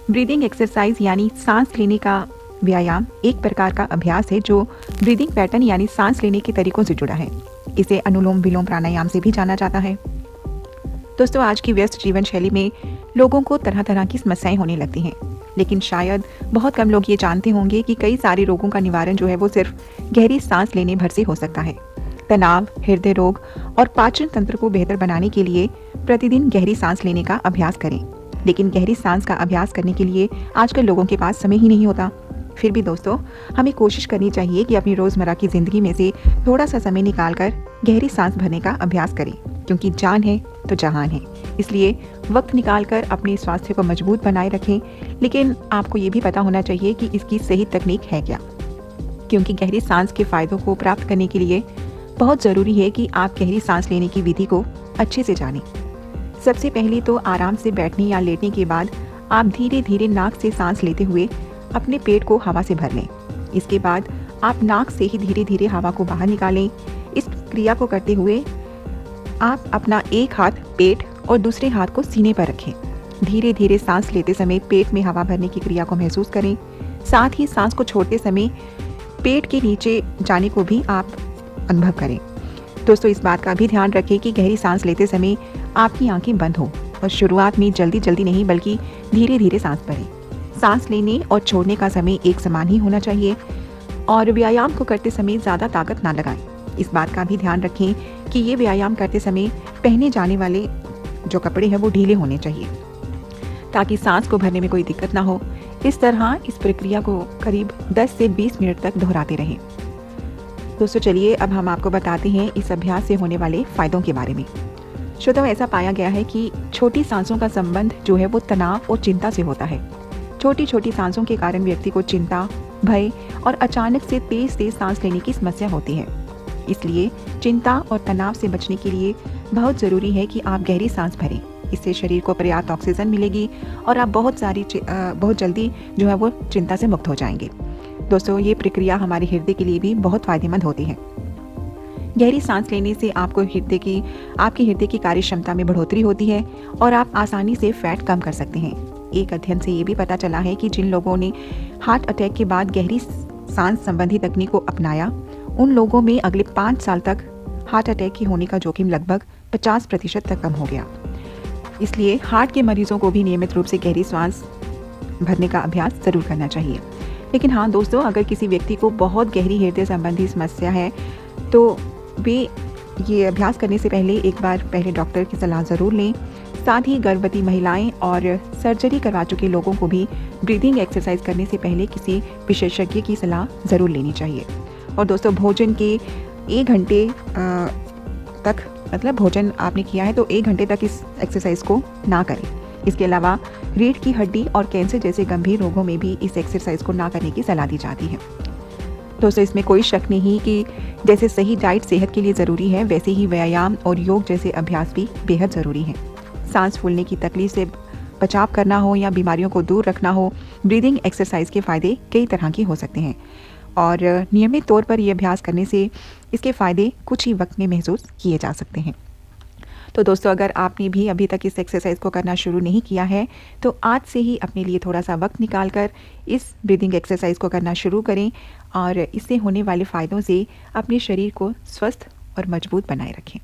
Breathing exercise यानी सांस लेने का व्यायाम एक प्रकार का अभ्यास है जो ब्रीदिंग पैटर्न यानी सांस लेने के तरीकों से जुड़ा है। इसे अनुलोम विलोम प्राणायाम से भी जाना जाता है। दोस्तों, आज की व्यस्त जीवन शैली में लोगों को तरह तरह की समस्याएं होने लगती हैं, लेकिन शायद बहुत कम लोग ये जानते होंगे कि कई सारे रोगों का निवारण जो है वो सिर्फ गहरी सांस लेने भर से हो सकता है। तनाव, हृदय रोग और पाचन तंत्र को बेहतर बनाने के लिए प्रतिदिन गहरी सांस लेने का अभ्यास करें। लेकिन गहरी सांस का अभ्यास करने के लिए आजकल लोगों के पास समय ही नहीं होता। फिर भी दोस्तों, हमें कोशिश करनी चाहिए कि अपनी रोज़मर्रा की ज़िंदगी में से थोड़ा सा समय निकालकर गहरी सांस भरने का अभ्यास करें, क्योंकि जान है तो जहान है। इसलिए वक्त निकालकर अपने स्वास्थ्य को मजबूत बनाए रखें। लेकिन आपको ये भी पता होना चाहिए कि इसकी सही तकनीक है क्या, क्योंकि गहरी सांस के फ़ायदों को प्राप्त करने के लिए बहुत ज़रूरी है कि आप गहरी सांस लेने की विधि को अच्छे से जानें। सबसे पहले तो आराम से बैठने या लेटने के बाद आप धीरे धीरे नाक से सांस लेते हुए अपने पेट को हवा से भर लें। इसके बाद आप नाक से ही धीरे धीरे हवा को बाहर निकालें। इस क्रिया को करते हुए आप अपना एक हाथ पेट और दूसरे हाथ को सीने पर रखें। धीरे धीरे सांस लेते समय पेट में हवा भरने की क्रिया को महसूस करें। साथ ही सांस को छोड़ते समय पेट के नीचे जाने को भी आप अनुभव करें। दोस्तों, इस बात का भी ध्यान रखें कि गहरी सांस लेते समय आपकी आंखें बंद हो और शुरुआत में जल्दी जल्दी नहीं बल्कि धीरे धीरे सांस भरें। सांस लेने और छोड़ने का समय एक समान ही होना चाहिए और व्यायाम को करते समय ज़्यादा ताकत ना लगाएं। इस बात का भी ध्यान रखें कि ये व्यायाम करते समय पहने जाने वाले जो कपड़े हैं वो ढीले होने चाहिए, ताकि सांस को भरने में कोई दिक्कत ना हो। इस तरह इस प्रक्रिया को करीब 10 से 20 मिनट तक दोहराते रहें। दोस्तों, चलिए अब हम आपको बताते हैं इस अभ्यास से होने वाले फ़ायदों के बारे में। श्रोताओ, ऐसा पाया गया है कि छोटी सांसों का संबंध जो है वो तनाव और चिंता से होता है। छोटी छोटी सांसों के कारण व्यक्ति को चिंता, भय और अचानक से तेज तेज सांस लेने की समस्या होती है। इसलिए चिंता और तनाव से बचने के लिए बहुत ज़रूरी है कि आप गहरी सांस भरें। इससे शरीर को पर्याप्त ऑक्सीजन मिलेगी और आप बहुत जल्दी जो है वो चिंता से मुक्त हो जाएंगे। दोस्तों, ये प्रक्रिया हमारे हृदय के लिए भी बहुत फ़ायदेमंद होती है। गहरी सांस लेने से आपकी हृदय की कार्य क्षमता में बढ़ोतरी होती है और आप आसानी से फैट कम कर सकते हैं। एक अध्ययन से ये भी पता चला है कि जिन लोगों ने हार्ट अटैक के बाद गहरी सांस संबंधी तकनीक को अपनाया, उन लोगों में अगले 5 साल तक हार्ट अटैक के होने का जोखिम लगभग 50% तक कम हो गया। इसलिए हार्ट के मरीजों को भी नियमित रूप से गहरी सांस भरने का अभ्यास ज़रूर करना चाहिए। लेकिन हाँ दोस्तों, अगर किसी व्यक्ति को बहुत गहरी हृदय संबंधी समस्या है तो वे ये अभ्यास करने से पहले एक बार डॉक्टर की सलाह ज़रूर लें। साथ ही गर्भवती महिलाएं और सर्जरी करवा चुके लोगों को भी ब्रीदिंग एक्सरसाइज करने से पहले किसी विशेषज्ञ की सलाह ज़रूर लेनी चाहिए। और दोस्तों, भोजन के 1 घंटे तक भोजन आपने किया है तो 1 घंटे तक इस एक्सरसाइज को ना करें। इसके अलावा रीढ़ की हड्डी और कैंसर जैसे गंभीर रोगों में भी इस एक्सरसाइज को ना करने की सलाह दी जाती है। दोस्तों, इसमें कोई शक नहीं कि जैसे सही डाइट सेहत के लिए ज़रूरी है, वैसे ही व्यायाम और योग जैसे अभ्यास भी बेहद ज़रूरी हैं। सांस फूलने की तकलीफ से बचाव करना हो या बीमारियों को दूर रखना हो, ब्रीदिंग एक्सरसाइज के फ़ायदे कई तरह के हो सकते हैं और नियमित तौर पर ये अभ्यास करने से इसके फ़ायदे कुछ ही वक्त में महसूस किए जा सकते हैं। तो दोस्तों, अगर आपने भी अभी तक इस एक्सरसाइज को करना शुरू नहीं किया है तो आज से ही अपने लिए थोड़ा सा वक्त निकाल कर इस ब्रीदिंग एक्सरसाइज को करना शुरू करें और इससे होने वाले फ़ायदों से अपने शरीर को स्वस्थ और मजबूत बनाए रखें।